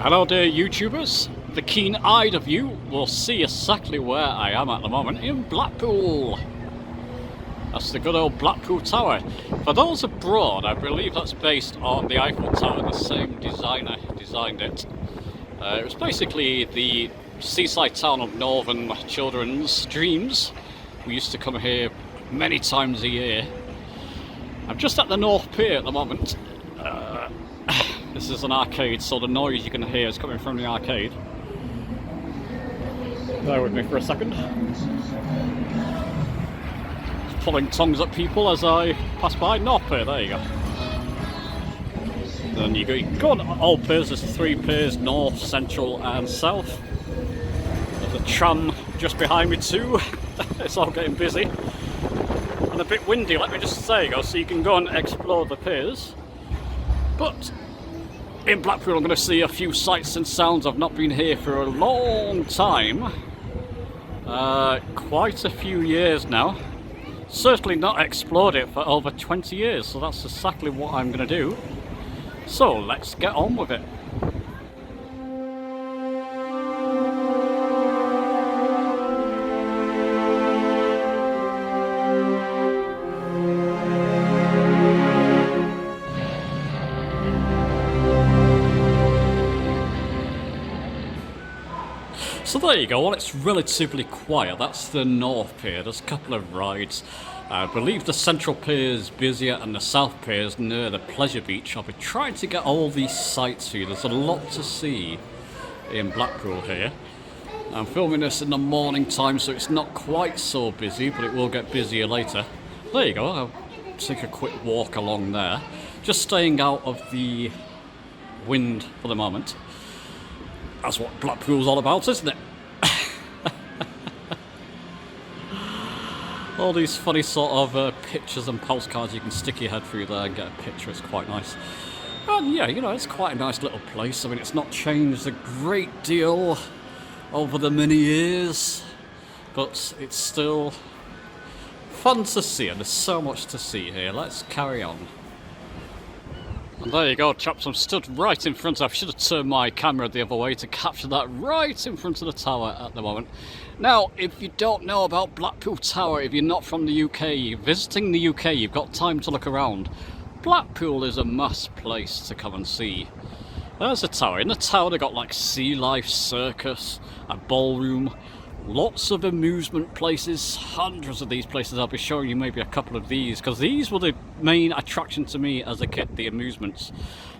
Hello there YouTubers, the keen-eyed of you will see exactly where I am at the moment, in Blackpool. That's the good old Blackpool Tower. For those abroad, I believe that's based on the Eiffel Tower. The same designer designed it. It was basically the seaside town of northern children's dreams. We used to come here many times a year. I'm just at the North Pier at the moment. This is an arcade, so the noise you can hear is coming from the arcade. Bear with me for a second. Just pulling tongues at people as I pass by. North Pier, there you go. Then you go on all piers, there's 3 piers, north, central and south. There's a tram just behind me too. It's all getting busy. And a bit windy, let me just say, so you can go and explore the piers. But in Blackpool I'm going to see a few sights and sounds. I've not been here for a long time. Quite a few years now. Certainly not explored it for over 20 years, so that's exactly what I'm going to do. So let's get on with it. So there you go, well it's relatively quiet, that's the North Pier, there's a couple of rides. I believe the Central Pier is busier and the South Pier is near the Pleasure Beach. I'll be trying to get all these sights for you, there's a lot to see in Blackpool here. I'm filming this in the morning time so it's not quite so busy, but it will get busier later. There you go, I'll take a quick walk along there. Just staying out of the wind for the moment. That's what Blackpool's all about, isn't it? All these funny sort of pictures and postcards you can stick your head through there and get a picture. It's quite nice. And yeah, you know, it's quite a nice little place. I mean, it's not changed a great deal over the many years, but it's still fun to see, and there's so much to see here. Let's carry on. And there you go, chaps, I'm stood right in front of, I should have turned my camera the other way to capture that right in front of the tower at the moment. Now, if you don't know about Blackpool Tower, if you're not from the UK, visiting the UK, you've got time to look around. Blackpool is a must place to come and see. There's the tower. In the tower they've got like sea life, circus, a ballroom, lots of amusement places, hundreds of these places. I'll be showing you maybe a couple of these, because these were the main attraction to me as a kid, the amusements.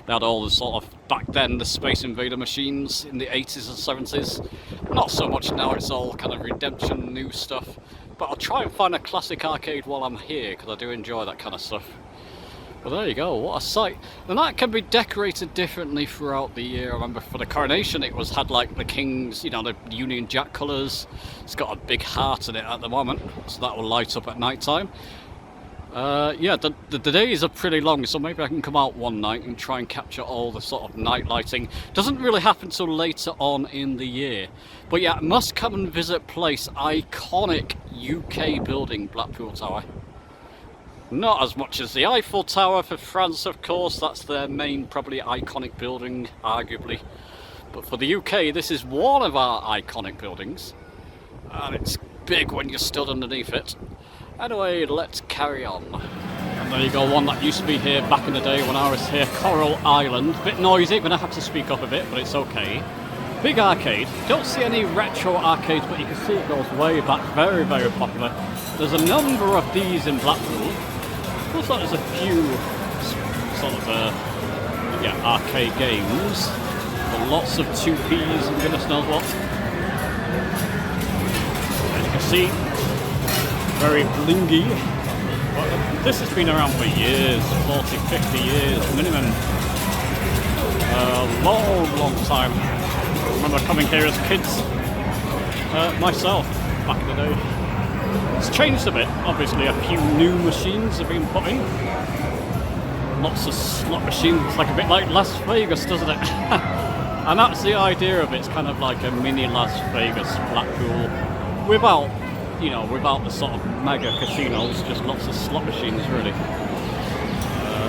They had all the sort of, back then, the Space Invader machines in the 80s and 70s. Not so much now, it's all kind of redemption, new stuff. But I'll try and find a classic arcade while I'm here, because I do enjoy that kind of stuff. But there you go, what a sight. And that can be decorated differently throughout the year. I remember for the coronation it had like the King's, you know, the Union Jack colours. It's got a big heart in it at the moment, so that will light up at night time. Yeah, the days are pretty long, so maybe I can come out one night and try and capture all the sort of night lighting. Doesn't really happen till later on in the year. But yeah, must come and visit place, iconic UK building, Blackpool Tower. Not as much as the Eiffel Tower for France, of course, that's their main, probably iconic building, arguably. But for the UK, this is one of our iconic buildings, and it's big when you're stood underneath it. Anyway, let's carry on. And there you go, one that used to be here back in the day when I was here, Coral Island. Bit noisy, gonna have to speak up a bit, but it's okay. Big arcade. Don't see any retro arcades, but you can see it goes way back, very, very popular. There's a number of these in Blackpool. Looks like there's a few sort of yeah, arcade games. But lots of 2Ps and goodness knows what. As you can see, very blingy. But this has been around for years, 40, 50 years minimum. A long, long time. I remember coming here as kids, myself, back in the day. It's changed a bit, obviously a few new machines have been put in. Lots of slot machines, it's like a bit like Las Vegas, doesn't it? And that's the idea of it, it's kind of like a mini Las Vegas, Blackpool, without, you know, without the sort of mega casinos, just lots of slot machines really.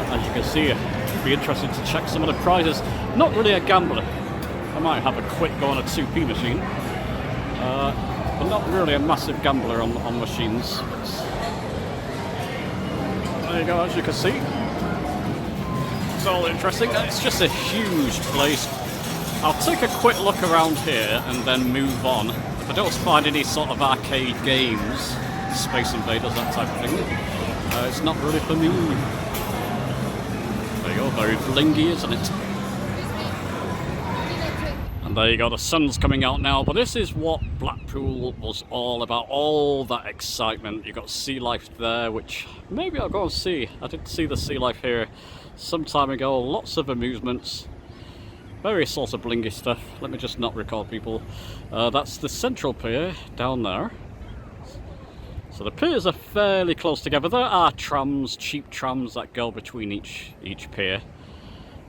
As you can see, it'd be interesting to check some of the prizes. Not really a gambler, I might have a quick go on a 2p machine. I'm not really a massive gambler on machines. There you go, as you can see. It's all interesting. It's just a huge place. I'll take a quick look around here and then move on. If I don't find any sort of arcade games, Space Invaders, that type of thing, it's not really for me. There you go, very blingy, isn't it? And there you go, the sun's coming out now, but this is what Blackpool was all about, all that excitement. You've got sea life there, which maybe I'll go and see. I did see the sea life here some time ago, lots of amusements, various sorts of blingy stuff. Let me just not record people. That's the central pier down there. So the piers are fairly close together. There are trams, cheap trams that go between each pier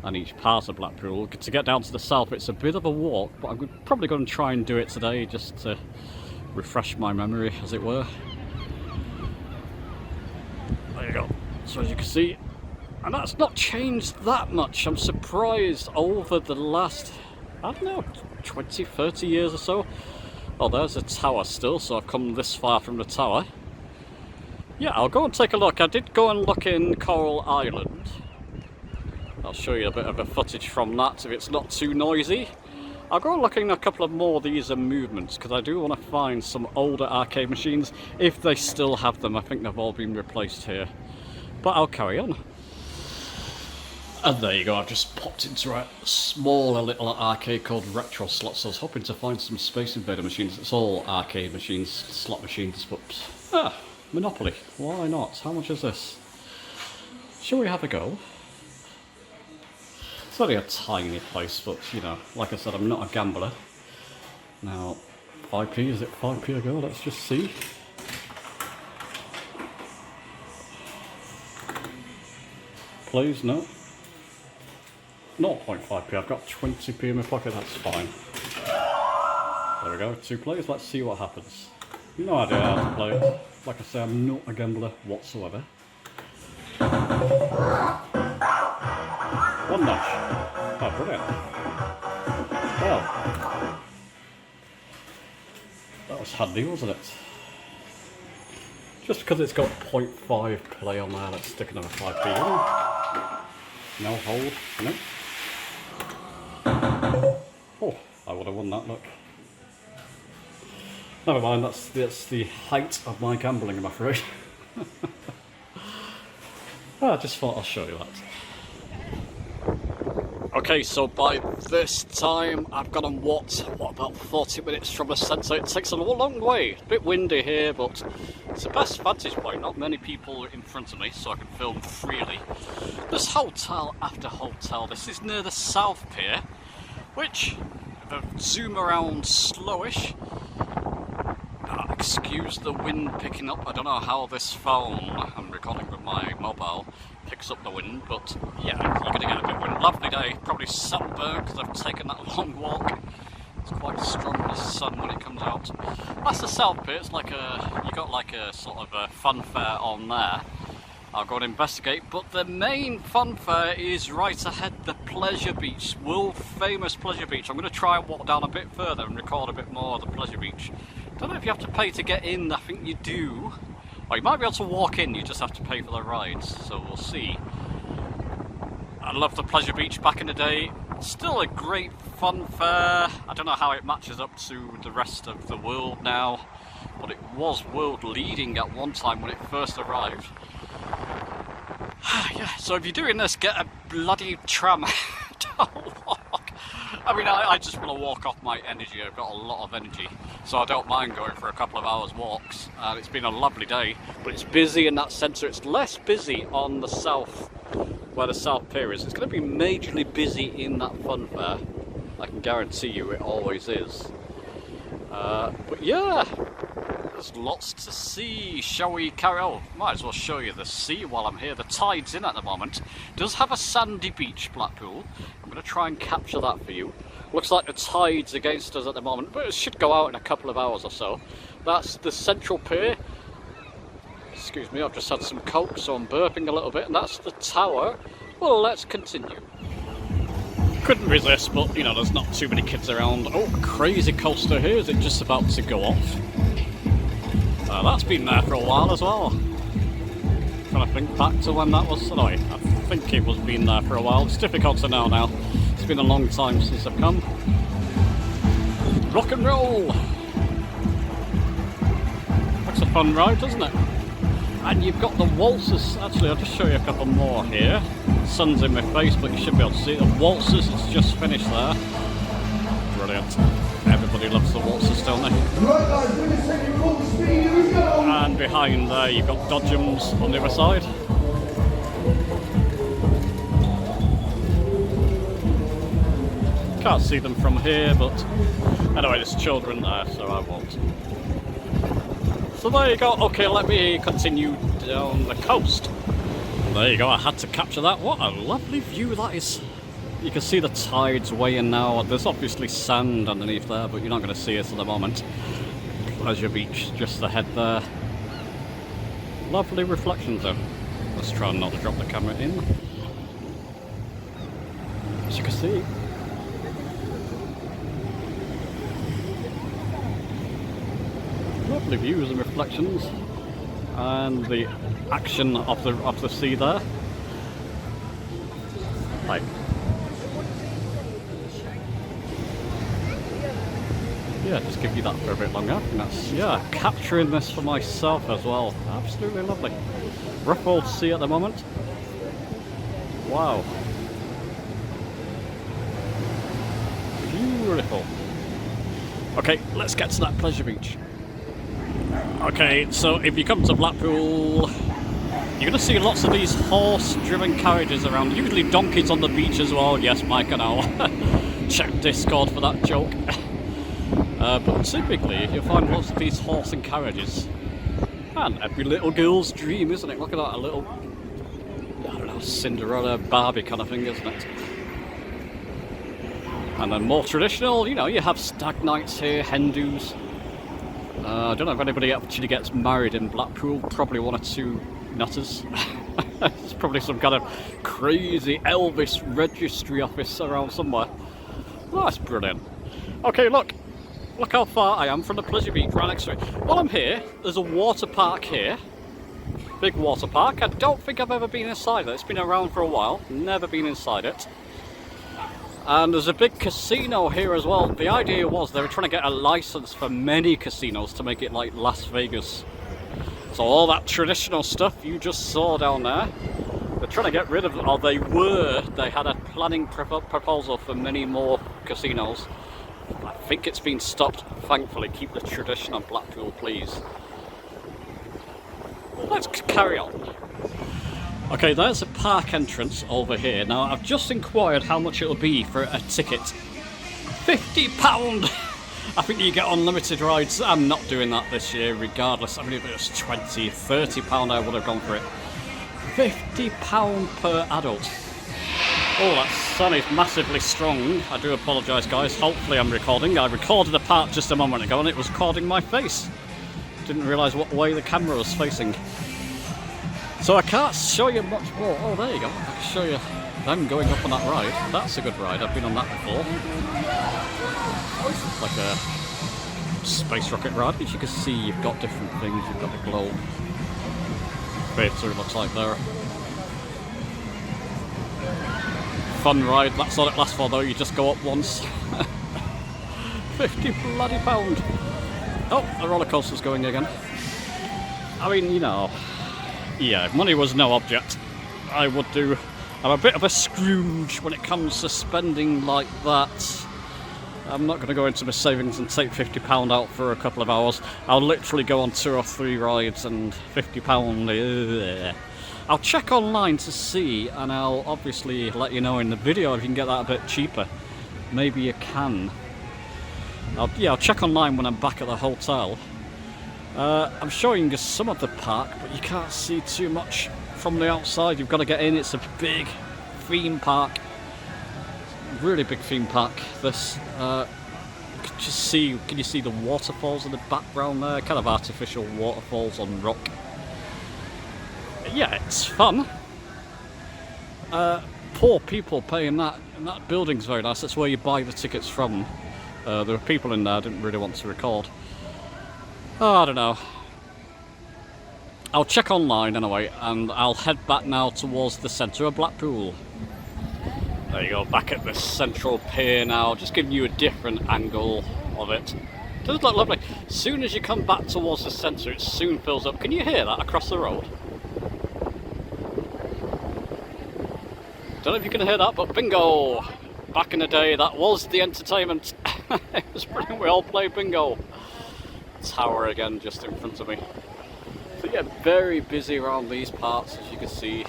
and each part of Blackpool. To get down to the south, it's a bit of a walk, but I'm probably going to try and do it today just to refresh my memory, as it were. There you go. So as you can see, and that's not changed that much. I'm surprised over the last, I don't know, 20, 30 years or so. Oh, there's a tower still, so I've come this far from the tower. Yeah, I'll go and take a look. I did go and look in Coral Island. I'll show you a bit of a footage from that if it's not too noisy. I'll go and look in a couple of more of these movements because I do want to find some older arcade machines if they still have them. I think they've all been replaced here. But I'll carry on. And there you go, I've just popped into a smaller little arcade called Retro Slots. I was hoping to find some Space Invader machines. It's all arcade machines, slot machines, but Monopoly, why not? How much is this? Shall we have a go? It's only a tiny place, but you know, like I said, I'm not a gambler. Now, 5p, is it 5p a go? Let's just see. Please, no. 0.5p, I've got 20p in my pocket, that's fine. There we go, 2 plays, let's see what happens. No idea how to play it. Like I say, I'm not a gambler whatsoever. One dash. Oh, brilliant. Well, that was handy, wasn't it? Just because it's got 0.5 play on there, let's stick another 5p in. No hold, no. Oh, I would have won that, look. Never mind, that's the height of my gambling, I'm afraid. I just thought I'll show you that. Okay, so by this time I've gone on what about 40 minutes from the centre. It takes a long way. It's a bit windy here, but it's the best vantage point. Not many people are in front of me, so I can film freely. There's hotel after hotel. This is near the South Pier, which, if I zoom around slowish, excuse the wind picking up. I don't know how this phone, I'm recording with my mobile, picks up the wind, but yeah, you're going to get a bit of wind. Lovely day, probably sunburned because I've taken that long walk. It's quite strong in the sun when it comes out. That's the South Pier. It's like you got like a sort of a fun fair on there. I'll go and investigate, but the main fun fair is right ahead, the Pleasure Beach, world famous Pleasure Beach. I'm going to try and walk down a bit further and record a bit more of the Pleasure Beach. Don't know if you have to pay to get in, I think you do. Or you might be able to walk in, you just have to pay for the rides, so we'll see. I love the Pleasure Beach back in the day. Still a great fun fair. I don't know how it matches up to the rest of the world now, but it was world leading at one time when it first arrived. Yeah, so if you're doing this, get a bloody tram. Don't walk. I mean, I just want to walk off my energy. I've got a lot of energy, so I don't mind going for a couple of hours walks. And it's been a lovely day, but it's busy in that centre. It's less busy on the south, where the South Pier is. It's going to be majorly busy in that fun fair. I can guarantee you it always is. But yeah, there's lots to see. Shall we carry on? Might as well show you the sea while I'm here. The tide's in at the moment. It does have a sandy beach, Blackpool. I'm going to try and capture that for you. Looks like the tide's against us at the moment, but it should go out in a couple of hours or so. That's the central pier. Excuse me, I've just had some coke, so I'm burping a little bit, and that's the tower. Well, let's continue. couldn't resist, but you know, there's not too many kids around. Oh, crazy coaster here. Is it just about to go off? That's been there for a while as well. Trying to think back to when that was. Oh, I think it was been there for a while. It's difficult to know now. It's been a long time since I've come. Rock and roll! Looks a fun ride, doesn't it? And you've got the waltzers. Actually, I'll just show you a couple more here. Sun's in my face, but you should be able to see it. The waltzers, it's just finished there. Brilliant. Everybody loves the waltzers, don't they? And behind there, you've got dodgems on the other side. Can't see them from here, but anyway, there's children there, so I won't. So there you go. Okay, let me continue down the coast. There you go, I had to capture that. What a lovely view that is. You can see the tides weighing now. There's obviously sand underneath there, but you're not going to see it at the moment. Pleasure Beach just ahead there. Lovely reflections though. Let's try not to drop the camera in. As you can see. Lovely views and reflections. And the action of the sea there. Right. Yeah, just give you that for a bit longer. And that's, yeah, capturing this for myself as well. Absolutely lovely. Rough old sea at the moment. Wow. Beautiful. Okay, let's get to that Pleasure Beach. Okay, so if you come to Blackpool, you're going to see lots of these horse-driven carriages around. Usually donkeys on the beach as well. Yes, Mike, I know. Check Discord for that joke. But typically, you'll find lots of these horse and carriages. And every little girl's dream, isn't it? Look at that, a little, I don't know, Cinderella, Barbie kind of thing, isn't it? And then more traditional, you know, you have stag nights here, hen do's. I don't know if anybody actually gets married in Blackpool. Probably one or two nutters. It's probably some kind of crazy Elvis registry office around somewhere. Oh, that's brilliant. Okay, look how far I am from the Pleasure Beach right next to it. While I'm here, there's a water park here. Big water park. I don't think I've ever been inside it. It's been around for a while. Never been inside it. And there's a big casino here as well. The idea was they were trying to get a license for many casinos to make it like Las Vegas. So all that traditional stuff you just saw down there, they're trying to get rid of it, or they had a planning proposal for many more casinos. I think it's been stopped, thankfully. Keep the tradition of Blackpool, please. Let's carry on. Okay, there's a park entrance over here. Now, I've just inquired how much it'll be for a ticket. £50! I think you get unlimited rides. I'm not doing that this year, regardless. I mean, if it was £20, £30, I would have gone for it. £50 per adult. Oh, that sun is massively strong. I do apologise, guys. Hopefully I'm recording. I recorded a part just a moment ago and it was recording my face. Didn't realise what way the camera was facing. So I can't show you much more. Oh, there you go. I can show you them going up on that ride. That's a good ride. I've been on that before. Like a space rocket ride. As you can see, you've got different things. You've got the globe. Theatre, it looks like there. Fun ride. That's all it lasts for, though. You just go up once. 50 bloody pound. Oh, the roller coaster's going again. I mean, you know. Yeah, if money was no object, I would do. I'm a bit of a Scrooge when it comes to spending like that. I'm not going to go into my savings and take £50 out for a couple of hours. I'll literally go on 2 or 3 rides and £50. I'll check online to see, and I'll obviously let you know in the video if you can get that a bit cheaper. Maybe you can. I'll check online when I'm back at the hotel. I'm showing you some of the park, but you can't see too much from the outside. You've got to get in. It's a big theme park, really big theme park. This, can you see the waterfalls in the background there? Kind of artificial waterfalls on rock. Yeah, it's fun. poor people paying that, and that building's very nice. That's where you buy the tickets from. There were people in there I didn't really want to record. Oh, I don't know. I'll check online anyway, and I'll head back now towards the centre of Blackpool. There you go, back at the central pier now, just giving you a different angle of it. It does look lovely. As soon as you come back towards the centre, it soon fills up. Can you hear that across the road? Don't know if you can hear that, but bingo! Back in the day, that was the entertainment. It was brilliant, we all played bingo. Tower again, just in front of me. So yeah, very busy around these parts, as you can see.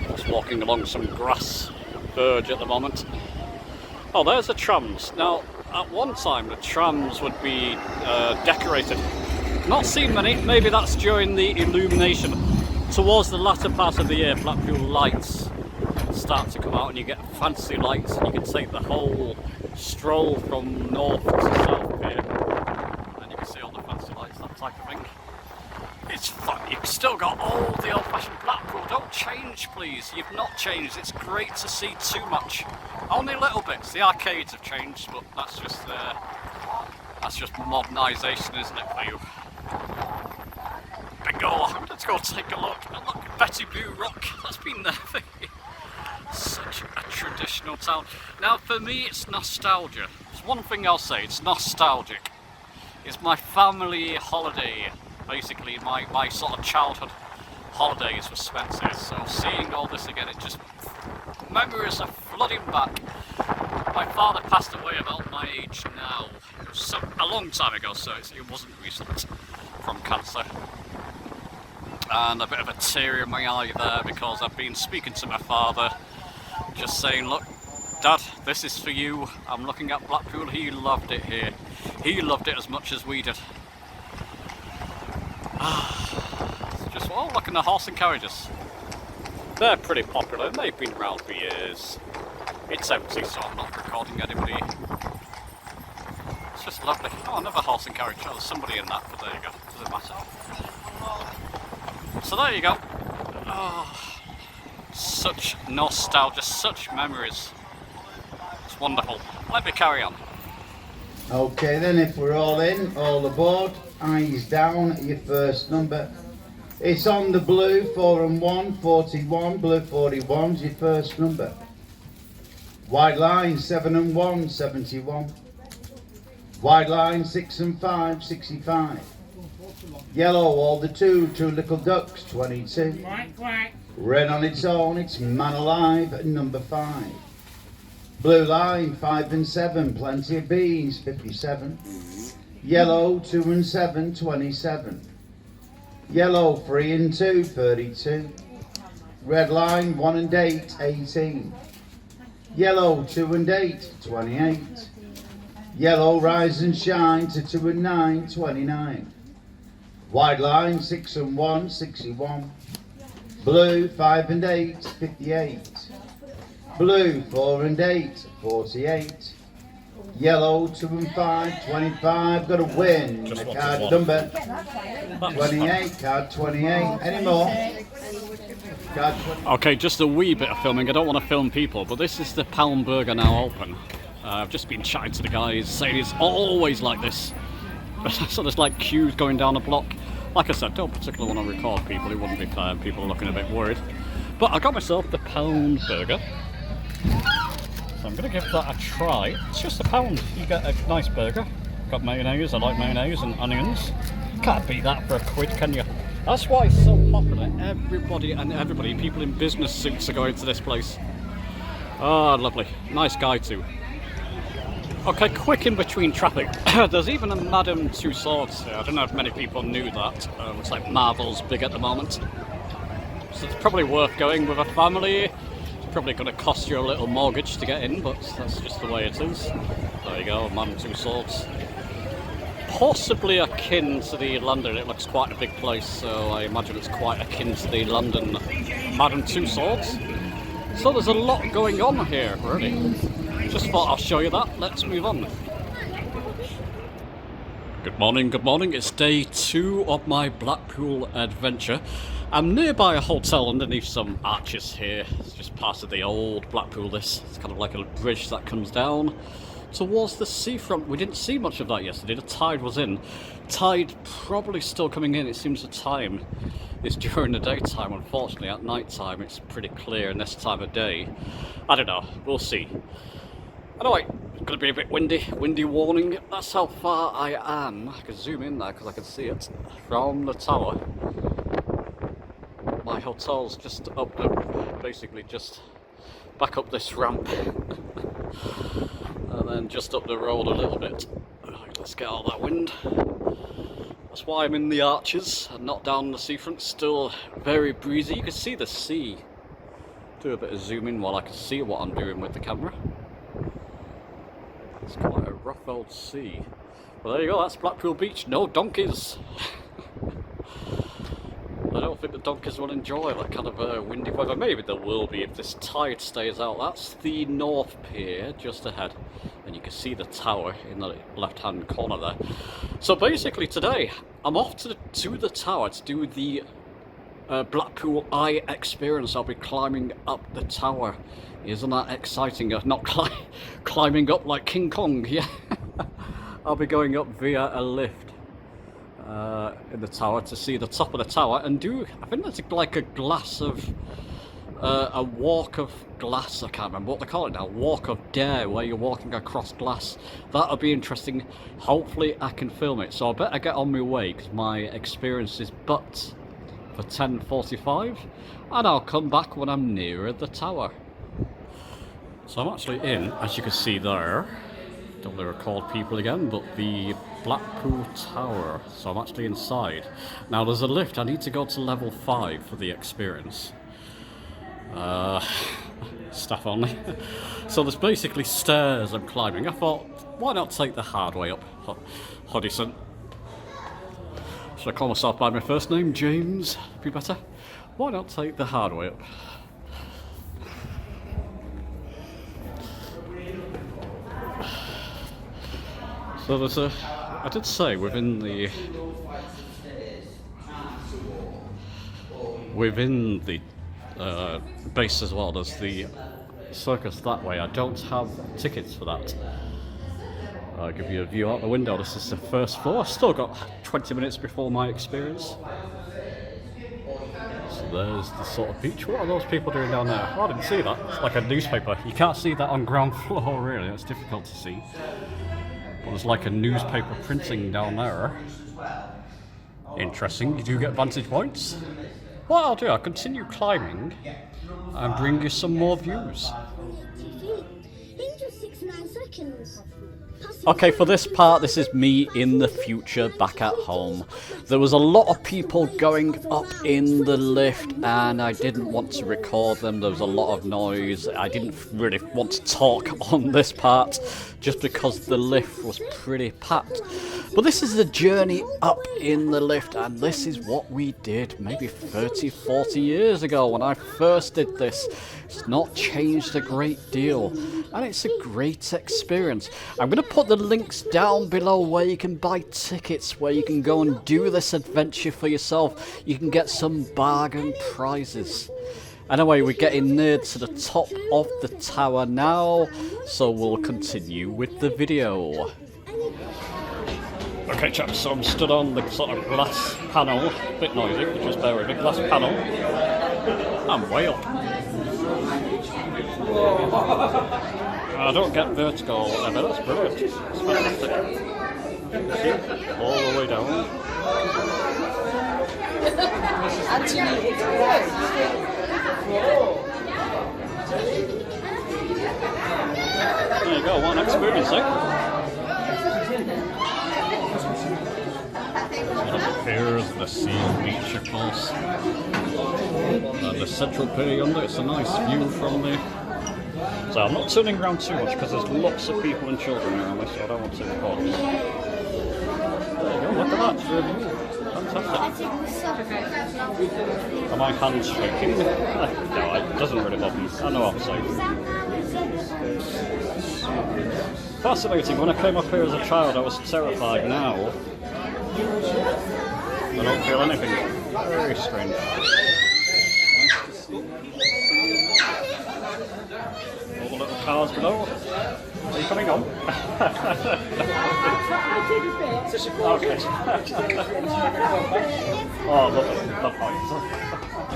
Just walking along some grass verge at the moment. Oh, there's the trams. Now, at one time, the trams would be decorated. Not seen many, maybe that's during the illumination. Towards the latter part of the year, Blackpool lights start to come out and you get fancy lights and you can take the whole stroll from north to south here. And you can see all the fancy lights, that type of thing. It's fun, you've still got all the old-fashioned Blackpool. Don't change, please. You've not changed. It's great to see too much. Only little bits. The arcades have changed, but that's just modernisation, isn't it, for you? Bingo! Let's go take a look. And look, Betty Boo Rock. That's been there for years. Such a traditional town. Now, for me, it's nostalgia. There's one thing I'll say. It's nostalgic. It's my family holiday. Basically, my sort of childhood holidays were spent here, so seeing all this again, it just, memories are flooding back. My father passed away about my age now, so a long time ago, so it wasn't recent, from cancer. And a bit of a tear in my eye there, because I've been speaking to my father, just saying, look, Dad, this is for you. I'm looking at Blackpool, he loved it here. He loved it as much as we did. Just, oh, look at the horse and carriages. They're pretty popular and they've been around for years. It's empty, so I'm not recording anybody. It's just lovely. Oh, another horse and carriage. Oh, there's somebody in that, but there you go. Doesn't matter. So there you go. Oh, such nostalgia, such memories. It's wonderful. Let me carry on. Okay then, if we're all in, all aboard, eyes down at your first number. It's on the blue, 4 and 1, 41, blue 41's your first number. White line, 7 and 1, 71. White line, 6 and 5, 65. Yellow, all the two little ducks, 22. Red on its own, it's man alive at number 5. Blue line, 5 and 7, plenty of beans, 57. Yellow, 2 and 7, 27. Yellow, 3 and 2, 32. Red line, 1 and 8, 18. Yellow, 2 and 8, 28. Yellow, rise and shine to 2 and 9, 29. White line, 6 and 1, 61. Blue, 5 and 8, 58. Blue, 4 and 8, 48. Yellow, 2 and 5, 25. Got a win. Just the card number 28, card 28. Any more? Card 20. Okay, just a wee bit of filming. I don't want to film people, but this is the Pound Burger now open. I've just been chatting to the guys, saying it's always like this. So there's like queues going down the block. Like I said, don't particularly want to record people. It wouldn't be fair. People are looking a bit worried. But I got myself the Pound Burger. So I'm going to give that a try. It's just £1. You get a nice burger. Got mayonnaise. I like mayonnaise and onions. Can't beat that for £1, can you? That's why it's so popular. Everybody, people in business suits are going to this place. Oh, lovely. Nice guy too. Okay, quick in between traffic. There's even a Madame Tussauds here. I don't know if many people knew that. Looks like Marvel's big at the moment. So it's probably worth going with a family. It's probably going to cost you a little mortgage to get in, but that's just the way it is. There you go, Madame Tussauds. Possibly akin to the London. It looks quite a big place, so I imagine it's quite akin to the London Madame Tussauds. So there's a lot going on here, really. Just thought I'll show you that. Let's move on. Good morning, it's day 2 of my Blackpool adventure. I'm nearby a hotel underneath some arches here. It's just part of the old Blackpool this. It's kind of like a bridge that comes down towards the seafront. We didn't see much of that yesterday, the tide was in. Tide probably still coming in, it seems the time is during the daytime. Unfortunately at night time it's pretty clear in this time of day. I don't know, we'll see. Anyway, it's going to be a bit windy warning. That's how far I am. I can zoom in there because I can see it from the tower. My hotel's just up the, basically just back up this ramp. And then just up the road a little bit. Right, let's get all that wind. That's why I'm in the arches and not down the seafront. Still very breezy. You can see the sea. Do a bit of zoom in while I can see what I'm doing with the camera. It's quite a rough old sea. Well, there you go, that's Blackpool Beach. No donkeys. I don't think the donkeys will enjoy that kind of windy weather. Maybe there will be if this tide stays out. That's the North Pier just ahead. And you can see the tower in the left-hand corner there. So basically today, I'm off to the tower to do the Blackpool Eye experience. I'll be climbing up the tower. Isn't that exciting? Not climbing up like King Kong, yeah. I'll be going up via a lift in the tower to see the top of the tower and do, I think that's like a glass of, a walk of glass, I can't remember what they call it now, walk of dare, where you're walking across glass. That'll be interesting. Hopefully I can film it. So I better get on my way because my experience is but for 10:45 and I'll come back when I'm nearer the tower. So I'm actually in, as you can see there, don't want to record people again, but the Blackpool Tower. So I'm actually inside. Now there's a lift, I need to go to level 5 for the experience. Staff only. So there's basically stairs I'm climbing. I thought, why not take the hard way up? Hodison. Should I call myself by my first name? James? Be better? Why not take the hard way up? So there's a, I did say within the base as well, there's the circus that way. I don't have tickets for that. I'll give you a view out the window. This is the first floor. I've still got 20 minutes before my experience. So there's the sort of beach. What are those people doing down there? Oh, I didn't see that. It's like a newspaper. You can't see that on ground floor really, it's difficult to see. But there's like a newspaper printing down there. Interesting. You do get vantage points. What I'll do, I'll continue climbing and bring you some more views. In just 69 seconds. Okay, for this part, this is me in the future back at home. There was a lot of people going up in the lift and I didn't want to record them. There was a lot of noise. I didn't really want to talk on this part just because the lift was pretty packed. But this is the journey up in the lift and this is what we did maybe 30, 40 years ago when I first did this. It's not changed a great deal and it's a great experience. I'm going to put the links down below where you can buy tickets, where you can go and do this adventure for yourself. You can get some bargain prizes. Anyway, we're getting near to the top of the tower now, so we'll continue with the video. Okay chaps, so I'm stood on the sort of glass panel, a bit noisy, but just bear with me, glass panel. I'm way up. I don't get vertigo ever, that's brilliant. It's fantastic. See, all the way down. There you go, what an experience, eh? Here's the sea beach, of course. And the central pier yonder, it's a nice view from the... So I'm not turning around too much because there's lots of people and children around me, so I don't want to record them. There you go, look at that, review. Fantastic. Are my hands shaking? No, it doesn't really bother me. I know I'm safe. Fascinating. When I came up here as a child, I was terrified. Now, I don't feel anything. Very strange. All the little cars below. Are you coming on? Okay. Oh, love heights.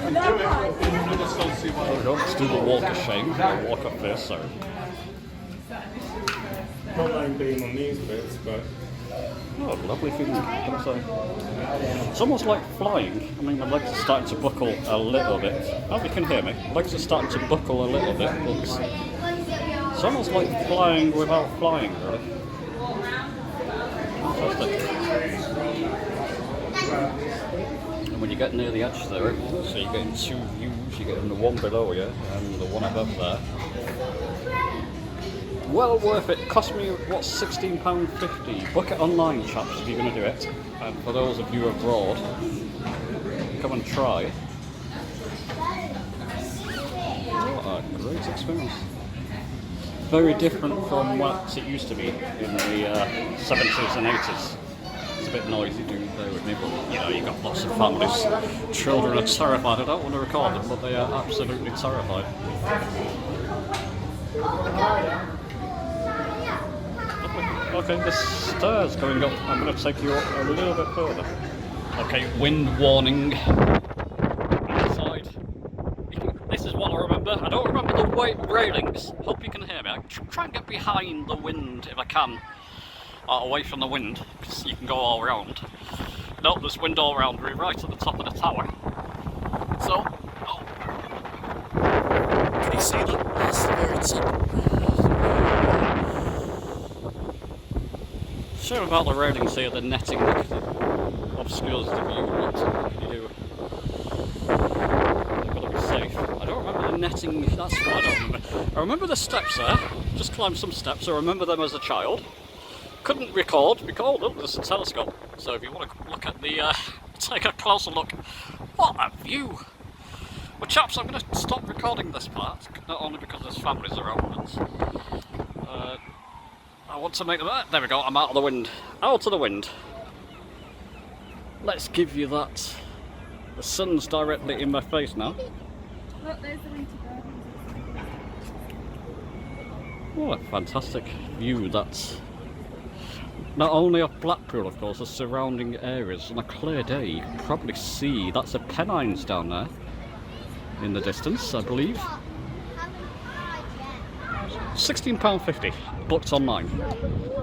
There we go, let's do the walk of shame. We'll walk up there, so. Not like being on these bits, but Oh, lovely feeling. It's almost like flying. I mean, my legs are starting to buckle a little bit. Oh, you can hear me. Legs are starting to buckle a little bit, but it's almost like flying without flying, really. Fantastic. And when you get near the edge there, so you're getting two views, you're getting the one below you and the one above there. Well worth it. Cost me, what's £16.50. Book it online, chaps, if you're going to do it. And for those of you abroad, come and try. What a great experience. Very different from what it used to be in the 70s and 80s. It's a bit noisy, do bear with me, but you know, you've got lots of families. Children are terrified. I don't want to record them, but they are absolutely terrified. Okay, the stairs going up. I'm going to take you up a little bit further. Okay, wind warning. Inside. This is what I remember. I don't remember the railings. Hope you can hear me. I try and get behind the wind if I can. Away from the wind, because you can go all around. No, there's wind all around. We're right at the top of the tower. So, can you see that? That's the very top. Shame about the railings here, the netting obscures the view, but you do. You've got to be safe. I don't remember the netting, that's what I don't remember. I remember the steps there, just climbed some steps, I remember them as a child. Couldn't record because, oh, there's a telescope, so if you want to look at the, take a closer look. What a view! Well chaps, I'm going to stop recording this part, not only because there's families around and I want to make them... There we go, I'm out of the wind. Out of the wind. Let's give you that. The sun's directly in my face now. Look, there's the winter garden. What a fantastic view that's... Not only of Blackpool, of course, the surrounding areas. On a clear day, you can probably see that's the Pennines down there. In the distance, I believe. £16.50, booked online.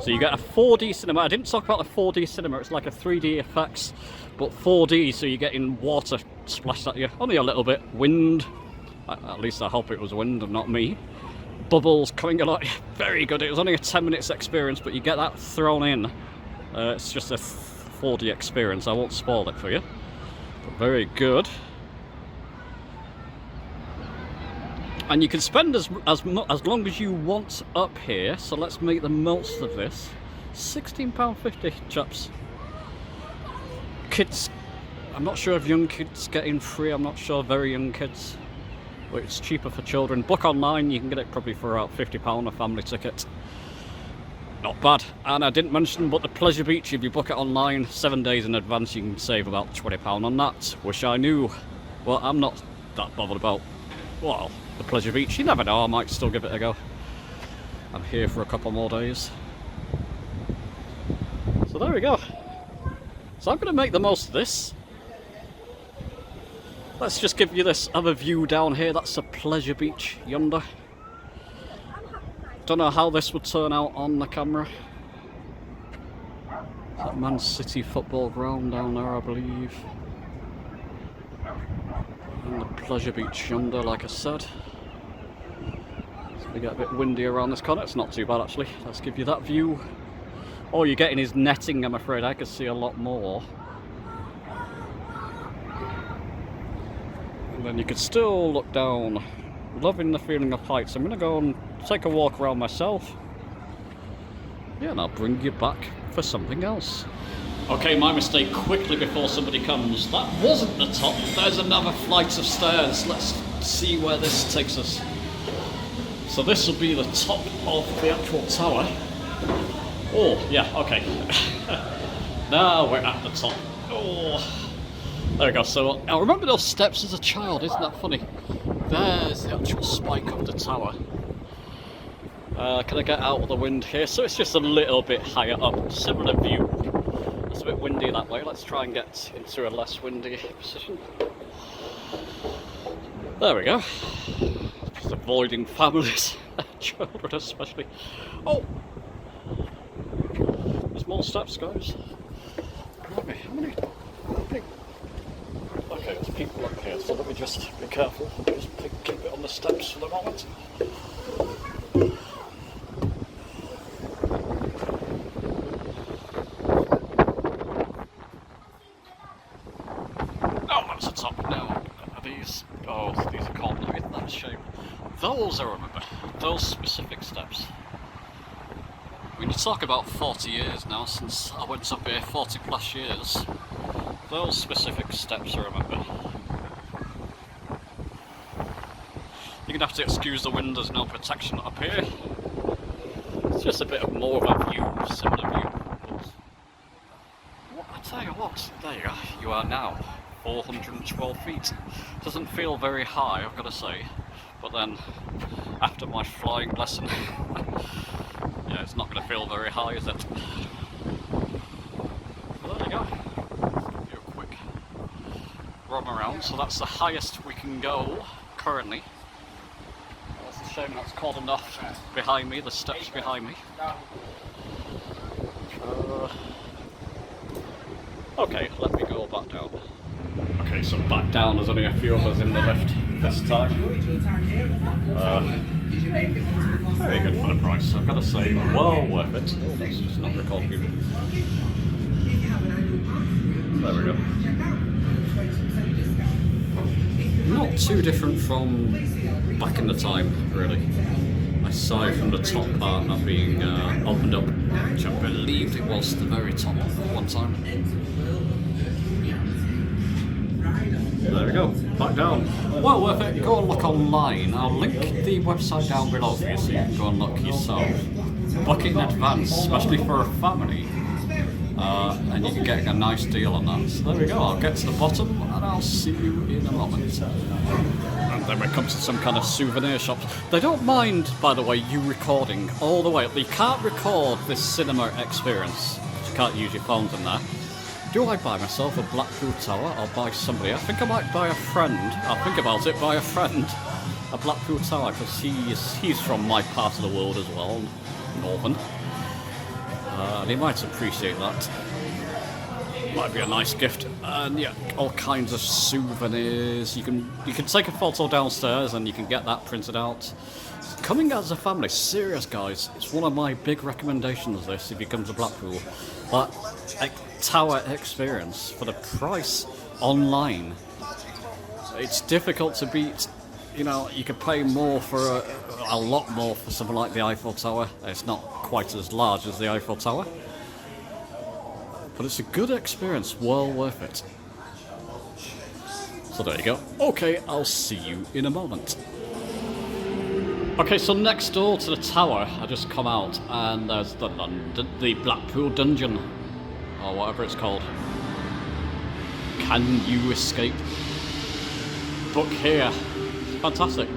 So you get a 4D cinema. I didn't talk about the 4D cinema, it's like a 3D effects, but 4D, so you're getting water splashed at you. Only a little bit. Wind, at least I hope it was wind and not me. Bubbles coming a lot. Very good. It was only a 10 minutes experience, but you get that thrown in. It's just a 4D experience. I won't spoil it for you. But very good. And you can spend as long as you want up here, so let's make the most of this. £16.50, chaps. Kids, I'm not sure if young kids get in free, I'm not sure, very young kids. But it's cheaper for children. Book online, you can get it probably for about £50 a family ticket. Not bad. And I didn't mention, but the Pleasure Beach, if you book it online 7 days in advance, you can save about £20 on that. Wish I knew. Well, I'm not that bothered about, well, the Pleasure Beach. You never know, I might still give it a go. I'm here for a couple more days. So there we go. So I'm going to make the most of this. Let's just give you this other view down here. That's the Pleasure Beach yonder. Don't know how this would turn out on the camera. That Man City football ground down there, I believe. And the Pleasure Beach yonder, like I said. So we get a bit windy around this corner. It's not too bad actually. Let's give you that view. All you're getting is netting, I'm afraid. I could see a lot more. And then you could still look down. Loving the feeling of heights. I'm going to go and take a walk around myself. Yeah, and I'll bring you back for something else. Okay, my mistake, quickly before somebody comes. That wasn't the top. There's another flight of stairs. Let's see where this takes us. So this will be the top of the actual tower. Oh, yeah, okay. Now we're at the top. Oh, there we go. So I remember those steps as a child. Isn't that funny? There's the actual spike of the tower. Can I get out of the wind here? So it's just a little bit higher up. Similar view. It's a bit windy that way. Let's try and get into a less windy position. There we go. Just avoiding families, children especially. Oh! There's more steps, guys. How many? Okay, there's people up here, so let me just be careful. Just keep it on the steps for the moment. Oh, that's the top now. Are these? Oh, these are called now. Isn't that a shame? Those I remember. Those specific steps. When you talk about 40 years now since I went up here, 40 plus years. Those specific steps I remember. You're gonna have to excuse the wind, there's no protection up here. It's just a bit of more of a view, similar view. What, I tell you what, there you are. You are now 412 feet. Doesn't feel very high, I've got to say. But then, after my flying lesson, yeah, it's not going to feel very high, is it? Well, there you go. Do a quick run around. So that's the highest we can go currently. That's a shame that's cold enough behind me, the steps behind me. Okay, let me go back down. Okay, so back down, there's only a few of us in the lift this time. Very good for the price, I've got to say, well worth it. Oh, that's just not recording. There we go. Not too different from back in the time, really. Aside from the top part not being opened up, which I believed it was the very top at one time. There we go, back down. Well worth it, go and look online. I'll link the website down below for you so you can go and look yourself. Book it in advance, especially for a family. And you can get a nice deal on that. So there we go, I'll get to the bottom and I'll see you in a moment. And then we come to some kind of souvenir shops. They don't mind, by the way, you recording all the way up. You can't record this cinema experience. You can't use your phones in there. Do I buy myself a Blackpool tower or buy somebody? I think I might buy a friend. I'll think about it, buy a friend a Blackpool tower because he's from my part of the world as well, Northern. And he might appreciate that. Might be a nice gift. And yeah, all kinds of souvenirs. You can take a photo downstairs and you can get that printed out. Coming as a family, serious guys, it's one of my big recommendations this if you come to Blackpool. But tower experience for the price online. It's difficult to beat. You know, you could pay more for a lot more for something like the Eiffel Tower. It's not quite as large as the Eiffel Tower. But it's a good experience, well worth it. So there you go. Okay, I'll see you in a moment. Okay, so next door to the tower, I just come out and there's the Blackpool Dungeon, or whatever it's called. Can you escape? Book here. Fantastic.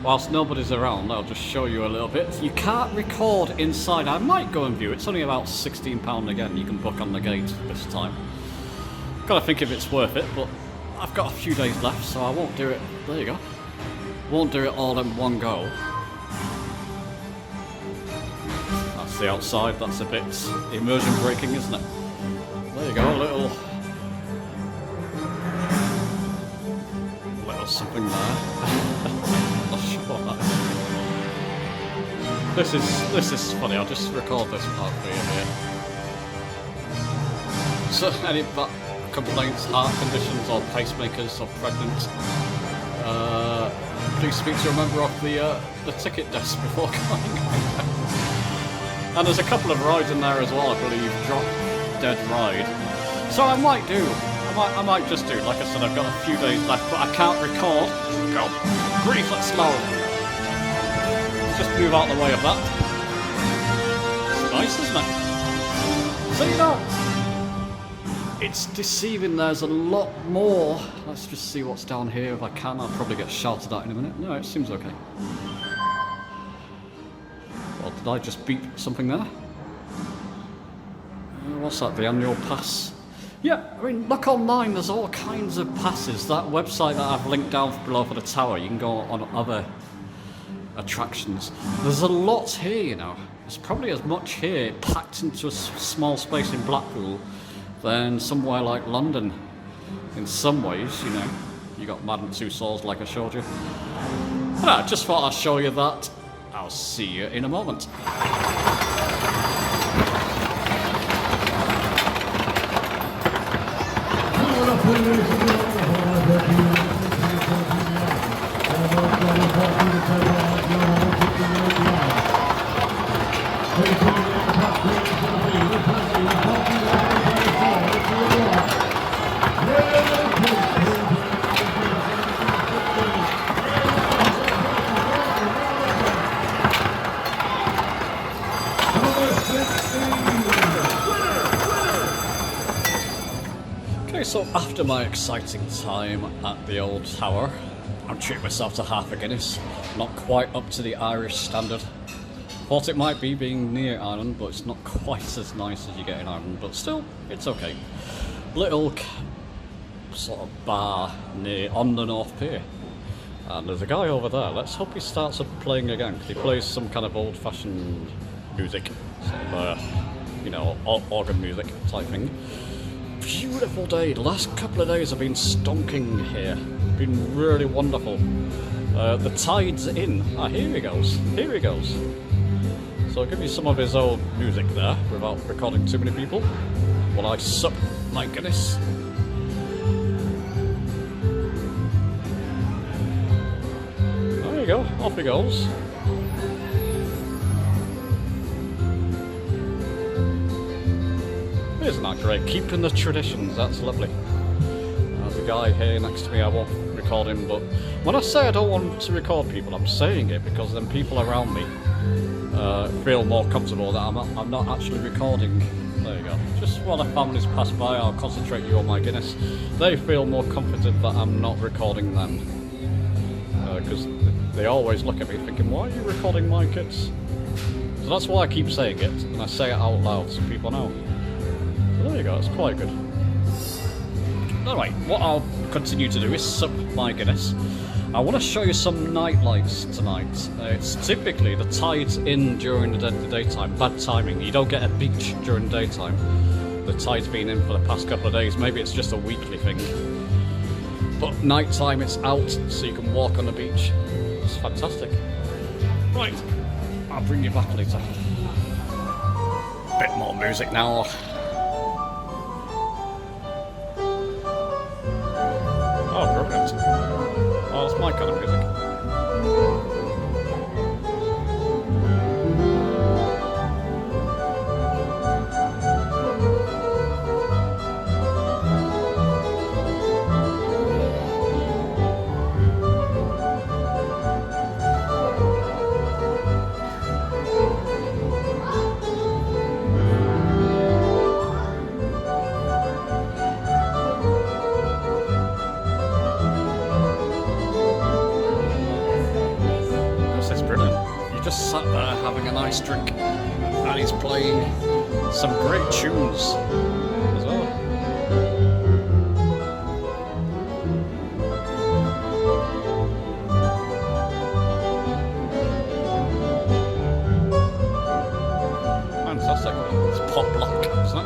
Whilst nobody's around, I'll just show you a little bit. You can't record inside. I might go and view. It's only about £16 again. You can book on the gate this time. Gotta think if it's worth it, but I've got a few days left, so I won't do it. There you go. Won't do it all in one go. That's the outside. That's a bit immersion breaking, isn't it? There you go. A little something there. Not sure what that is. This is funny. I'll just record this part for you here. So any back complaints, heart conditions, or pacemakers, or pregnant, please speak to a member of the ticket desk before coming. And there's a couple of rides in there as well, I believe. Drop Dead Ride. So I might just do, like I said, I've got a few days left, but I can't record. Go. Grief, let's slow. Let's just move out of the way of that. It's nice, isn't it? So you know, It's deceiving. There's a lot more. Let's just see what's down here. If I can, I'll probably get shouted at in a minute. No, it seems okay. Well, did I just beat something there? What's that? The annual pass? Yeah, I mean, look online. There's all kinds of passes. That website that I've linked down below for the tower, you can go on other attractions. There's a lot here, you know. There's probably as much here packed into a small space in Blackpool than somewhere like London. In some ways, you know, you got Madame Tussauds like I showed you. But I just thought I'd show you that. I'll see you in a moment. Okay, so after my exciting time at the old tower, I'm treating myself to half a Guinness. Not quite up to the Irish standard. Thought it might be being near Ireland, but it's not quite as nice as you get in Ireland, but still, it's okay. Little sort of bar on the North Pier. And there's a guy over there. Let's hope he starts up playing again, because he plays some kind of old-fashioned music. Sort of, you know, organ music type thing. Beautiful day. The last couple of days have been stonking here. Been really wonderful. The tide's in. Ah, here he goes. Here he goes. So I'll give you some of his old music there without recording too many people. While I sup my Guinness. There you go. Off he goes. Isn't that great? Keeping the traditions, that's lovely. There's a guy here next to me, I won't record him, but when I say I don't want to record people, I'm saying it because then people around me feel more comfortable that I'm not actually recording. There you go. Just while the families pass by, I'll concentrate you on my Guinness. They feel more comforted that I'm not recording them. Because they always look at me thinking, why are you recording my kids? So that's why I keep saying it, and I say it out loud so people know. There you go, it's quite good. Alright, what I'll continue to do is sup my Guinness. I want to show you some night lights tonight. It's typically the tide's in during the daytime. Bad timing. You don't get a beach during the daytime. The tide's been in for the past couple of days. Maybe it's just a weekly thing. But night time it's out so you can walk on the beach. It's fantastic. Right, I'll bring you back later. Bit more music now. Oh, brilliant. Oh, that's my kind of music. Just sat there having a nice drink and he's playing some great tunes as well. Fantastic. It's pop lock, isn't it?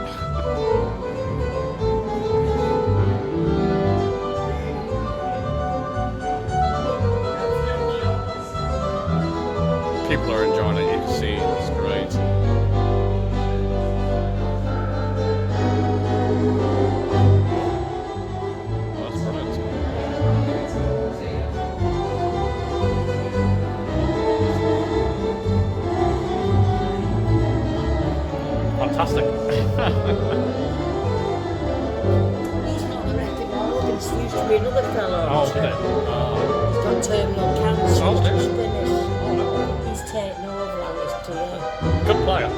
People are enjoying it, you can see, it's great. Oh, that's brilliant. Fantastic. He's not the record holder, this used to be another fellow. Oh, did it? Oh. He's got terminal cancer. Oh, did He's it? finished. Oh, no. He's taken over on this tour. Good player.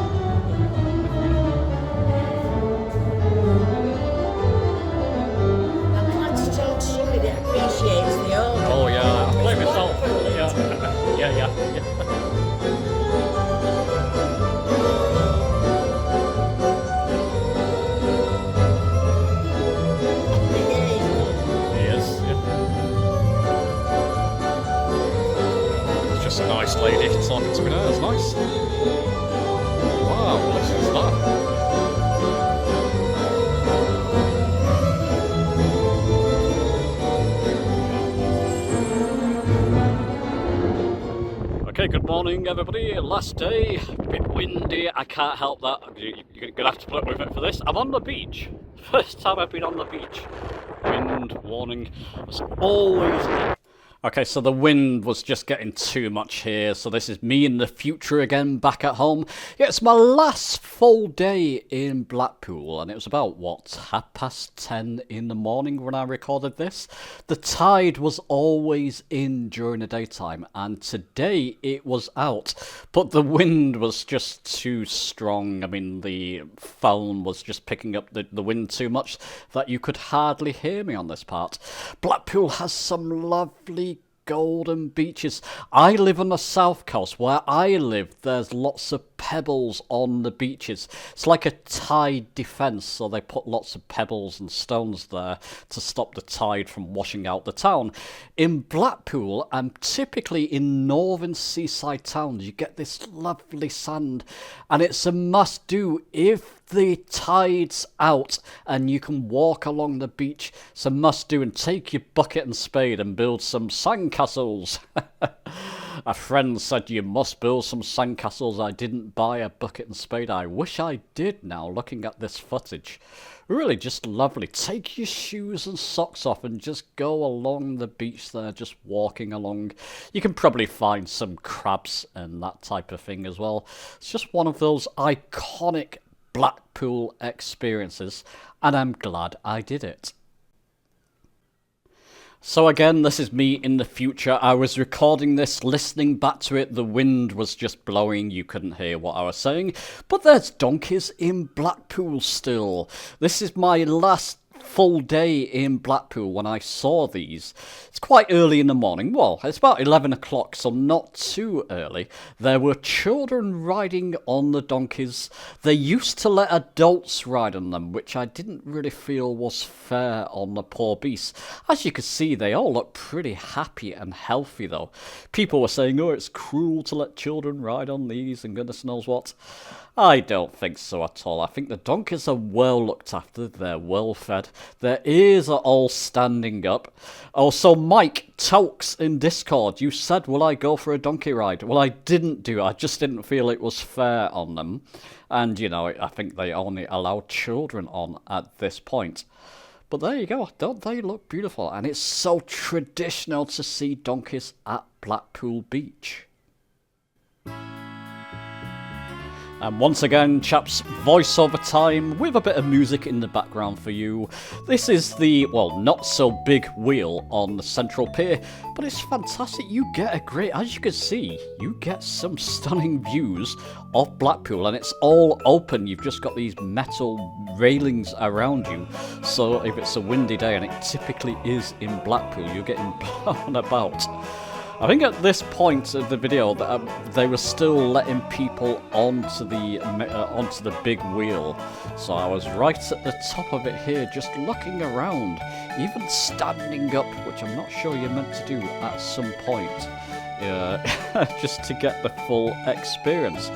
Yes, yeah. It's just a nice lady talking to me there. It's nice. Wow, what is that? Okay, good morning everybody. Last day, a bit windy. I can't help that. You're gonna have to put up with it for this. I'm on the beach. First time I've been on the beach. Wind warning. As always. Okay, so the wind was just getting too much here, so this is me in the future again, back at home. Yeah, it's my last full day in Blackpool, and it was about, what, 10:30 in the morning when I recorded this? The tide was always in during the daytime, and today it was out, but the wind was just too strong. I mean, the phone was just picking up the wind too much that you could hardly hear me on this part. Blackpool has some lovely golden beaches. I live on the south coast. Where I live, there's lots of pebbles on the beaches. It's like a tide defence, so they put lots of pebbles and stones there to stop the tide from washing out the town. In Blackpool, and typically in northern seaside towns, you get this lovely sand, and it's a must-do if the tide's out and you can walk along the beach. It's a must-do, and take your bucket and spade and build some sandcastles. A friend said you must build some sandcastles. I didn't buy a bucket and spade. I wish I did now, looking at this footage. Really just lovely. Take your shoes and socks off and just go along the beach there, just walking along. You can probably find some crabs and that type of thing as well. It's just one of those iconic Blackpool experiences, and I'm glad I did it. So again, this is me in the future. I was recording this, listening back to it. The wind was just blowing. You couldn't hear what I was saying. But there's donkeys in Blackpool still. This is my last full day in Blackpool when I saw these. It's quite early in the morning. Well, it's about 11 o'clock, so not too early. There were children riding on the donkeys. They used to let adults ride on them, which I didn't really feel was fair on the poor beasts. As you can see, they all look pretty happy and healthy though. People were saying, oh, it's cruel to let children ride on these and goodness knows what. I don't think so at all. I think the donkeys are well looked after, they're well fed, their ears are all standing up. Also, Mike Tokes in Discord, you said, will I go for a donkey ride? Well, I didn't do it, I just didn't feel it was fair on them. And, you know, I think they only allow children on at this point. But there you go, don't they look beautiful? And it's so traditional to see donkeys at Blackpool Beach. And once again, chaps, voiceover time with a bit of music in the background for you. This is the, well, not so big wheel on the central pier, but it's fantastic. You get a great, as you can see, you get some stunning views of Blackpool, and it's all open. You've just got these metal railings around you. So if it's a windy day, and it typically is in Blackpool, you're getting blown about. I think at this point of the video that they were still letting people onto the big wheel, so I was right at the top of it here, just looking around, even standing up, which I'm not sure you're meant to do at some point, just to get the full experience.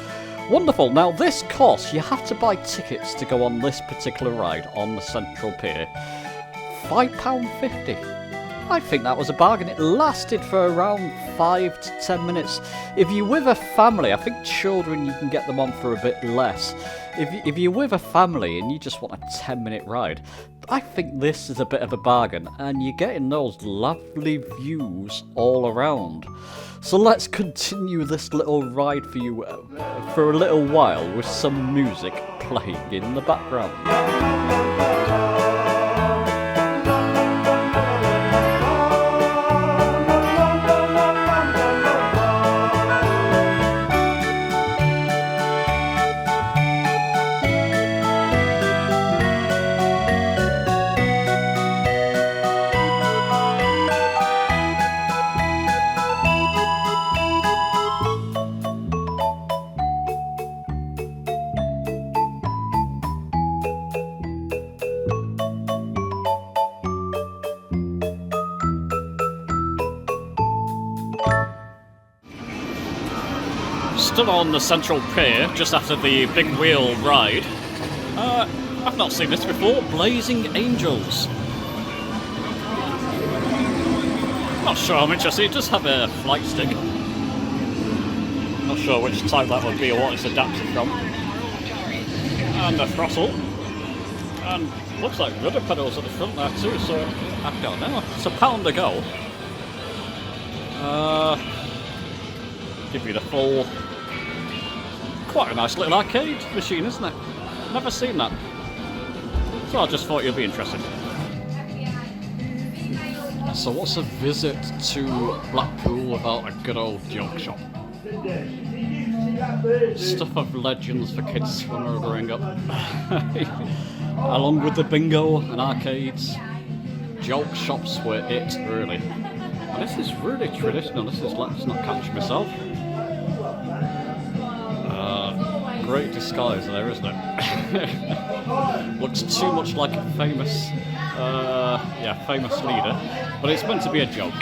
Wonderful. Now this course, you have to buy tickets to go on this particular ride on the Central Pier. £5.50. I think that was a bargain. It lasted for around 5 to 10 minutes. If you're with a family, I think children, you can get them on for a bit less. If you're with a family and you just want a 10-minute ride, I think this is a bit of a bargain, and you're getting those lovely views all around. So let's continue this little ride for you for a little while with some music playing in the background. Still on the central pier, just after the big wheel ride. I've not seen this before. Blazing Angels. Not sure I'm interested. It does have a flight stick. Not sure which type that would be or what it's adapted from. And the throttle. And looks like rudder pedals at the front there too, so I don't know. It's £1 to go. Give you the full. Quite a nice little arcade machine, isn't it? Never seen that. So I just thought you'd be interested. So what's a visit to Blackpool without a good old joke shop? Stuff of legends for kids when we were growing up. Along with the bingo and arcades, joke shops were it, really. And this is really traditional. This is Let's Not Catch Myself. Great disguise there, isn't it? Looks too much like a famous, famous leader, but it's meant to be a joke.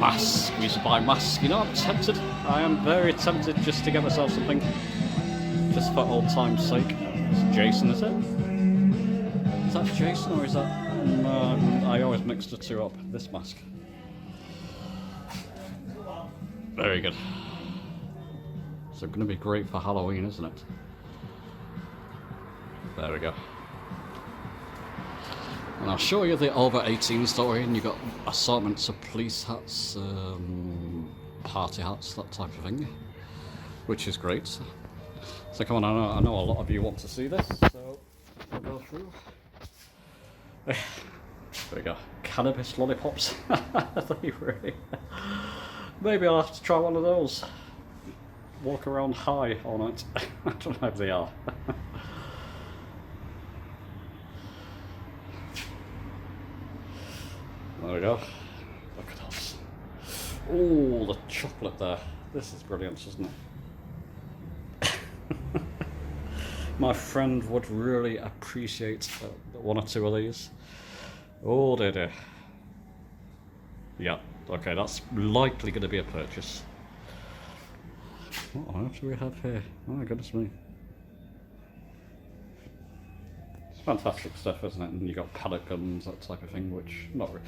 Mask, we used to buy masks. You know, I'm tempted. I am very tempted just to get myself something, just for old time's sake. It's Jason, is it? Is that Jason or is that? I always mix the two up. This mask. Very good. So going to be great for Halloween, isn't it? There we go. And I'll show you the over 18 story, and you've got assortments of police hats, party hats, that type of thing, which is great. So come on, I know a lot of you want to see this, so we'll go through. There we go. Cannabis lollipops. Really? Maybe I'll have to try one of those. Walk around high all night. I don't know if they are. There we go. Look at us. Oh, the chocolate there. This is brilliant, isn't it? My friend would really appreciate one or two of these. Oh dear. Yeah, okay, that's likely going to be a purchase. What on earth do we have here? Oh my goodness me. It's fantastic stuff, isn't it? And you've got pellet guns, that type of thing, which, not really.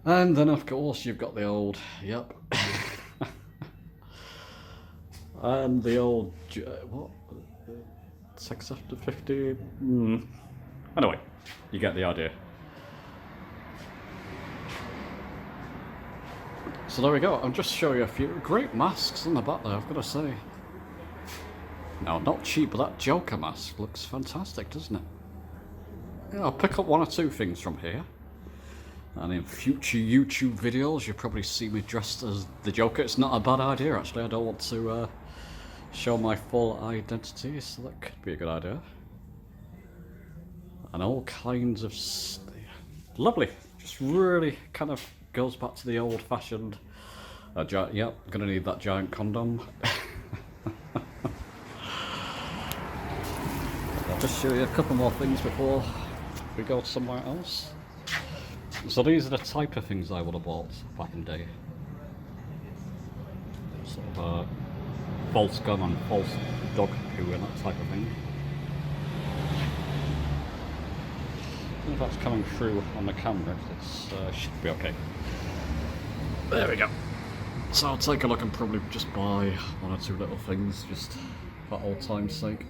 And then of course you've got the old, yep. And the old, what? Sex after 50? Anyway, you get the idea. So there we go, I'll just show you a few great masks on the back there, I've got to say. Now, not cheap, but that Joker mask looks fantastic, doesn't it? Yeah, I'll pick up one or two things from here. And in future YouTube videos, you'll probably see me dressed as the Joker. It's not a bad idea, actually. I don't want to show my full identity, so that could be a good idea. And all kinds of... Lovely. Just really kind of goes back to the old-fashioned... yep, gonna need that giant condom. I'll just show you a couple more things before we go somewhere else. So these are the type of things I would have bought back in the day. Sort of false gun and false dog poo and that type of thing. I don't know if that's coming through on the camera. It should be okay. There we go. So I'll take a look and probably just buy one or two little things just for old time's sake.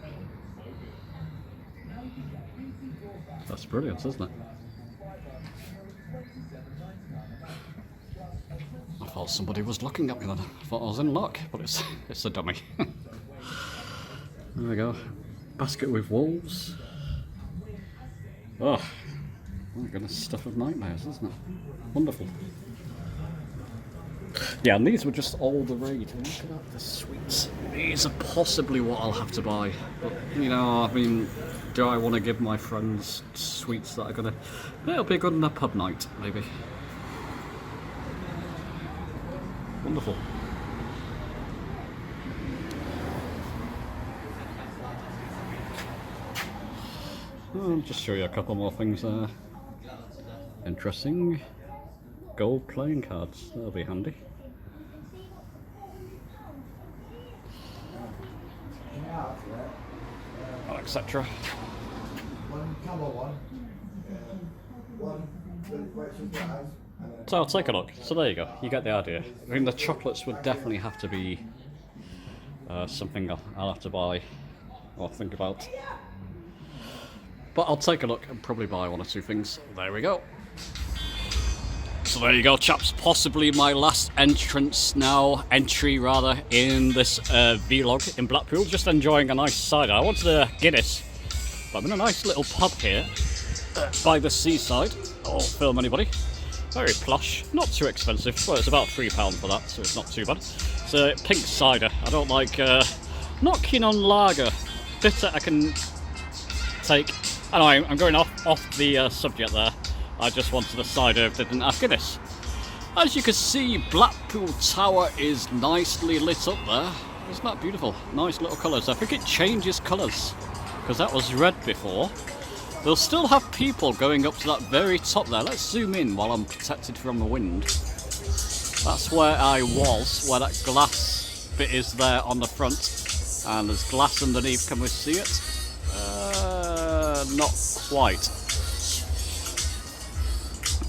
That's brilliant, isn't it? I thought somebody was looking at me then. I thought I was in luck, but it's a dummy. There we go. Basket with wolves. Oh, my goodness, stuff of nightmares, isn't it? Wonderful. Yeah, and these were just all the rage. Look at that, the sweets. These are possibly what I'll have to buy. But, you know, I mean, do I want to give my friends sweets that are going to... It'll be good in a pub night, maybe. Wonderful. I'll just show you a couple more things there. Interesting. Gold playing cards, that'll be handy. etc. So I'll take a look. So there you go. You get the idea. I mean, the chocolates would definitely have to be something I'll have to buy or think about. But I'll take a look and probably buy one or two things. There we go. So there you go, chaps. Possibly my last entry rather, in this vlog in Blackpool. Just enjoying a nice cider. I wanted a Guinness, but I'm in a nice little pub here by the seaside. I'll film anybody. Very plush, not too expensive. Well, it's about £3 for that, so it's not too bad. It's a pink cider. I don't like, not keen on lager. Bitter I can take. I know I'm going off the subject there. I just wanted a cider that didn't have Guinness. As you can see, Blackpool Tower is nicely lit up there. Isn't that beautiful? Nice little colours. I think it changes colours, because that was red before. They'll still have people going up to that very top there. Let's zoom in while I'm protected from the wind. That's where I was, where that glass bit is there on the front. And there's glass underneath, can we see it? Not quite.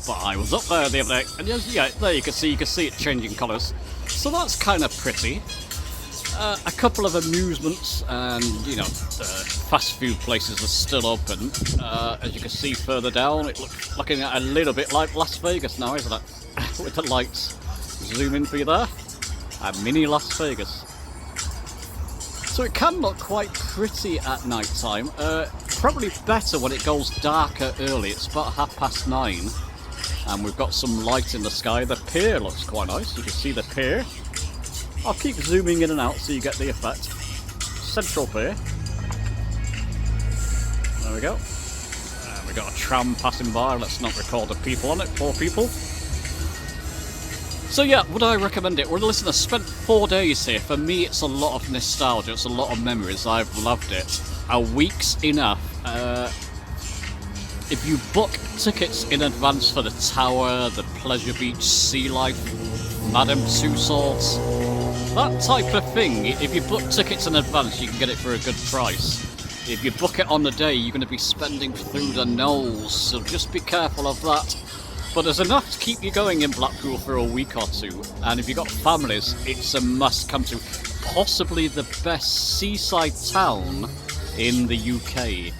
But I was up there the other day, and yeah, there you can see it changing colours. So that's kind of pretty. A couple of amusements and, you know, fast food places are still open. As you can see further down, it looks looking a little bit like Las Vegas now, isn't it? With the lights. Zoom in for you there. A mini Las Vegas. So it can look quite pretty at night time. Probably better when it goes darker early. It's about 9:30. And we've got some light in the sky. The pier looks quite nice. You can see the pier. I'll keep zooming in and out so you get the effect. Central pier. There we go. We got a tram passing by. Let's not record the people on it. Poor people. So yeah, would I recommend it? Well, listen, I spent 4 days here. For me, it's a lot of nostalgia. It's a lot of memories. I've loved it. A week's enough. If you book tickets in advance for the Tower, the Pleasure Beach, Sea Life, Madame Tussauds, that type of thing, if you book tickets in advance, you can get it for a good price. If you book it on the day, you're going to be spending through the nose, so just be careful of that. But there's enough to keep you going in Blackpool for a week or two, and if you've got families, it's a must come to. Possibly the best seaside town in the UK.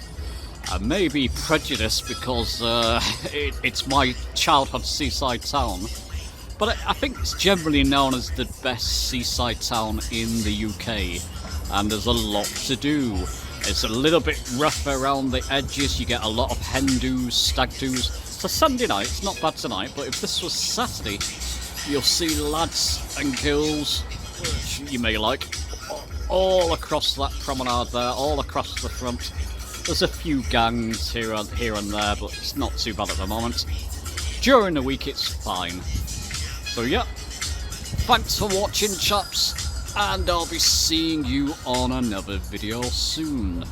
I may be prejudiced because it's my childhood seaside town, but I think it's generally known as the best seaside town in the UK, and there's a lot to do. It's a little bit rough around the edges. You get a lot of hen do's, stag do's. It's a Sunday night, it's not bad tonight, but if this was Saturday, you'll see lads and girls, which you may like, all across that promenade there, all across the front. There's a few gangs here and there, but it's not too bad at the moment. During the week, it's fine. So yeah, thanks for watching, chaps, and I'll be seeing you on another video soon.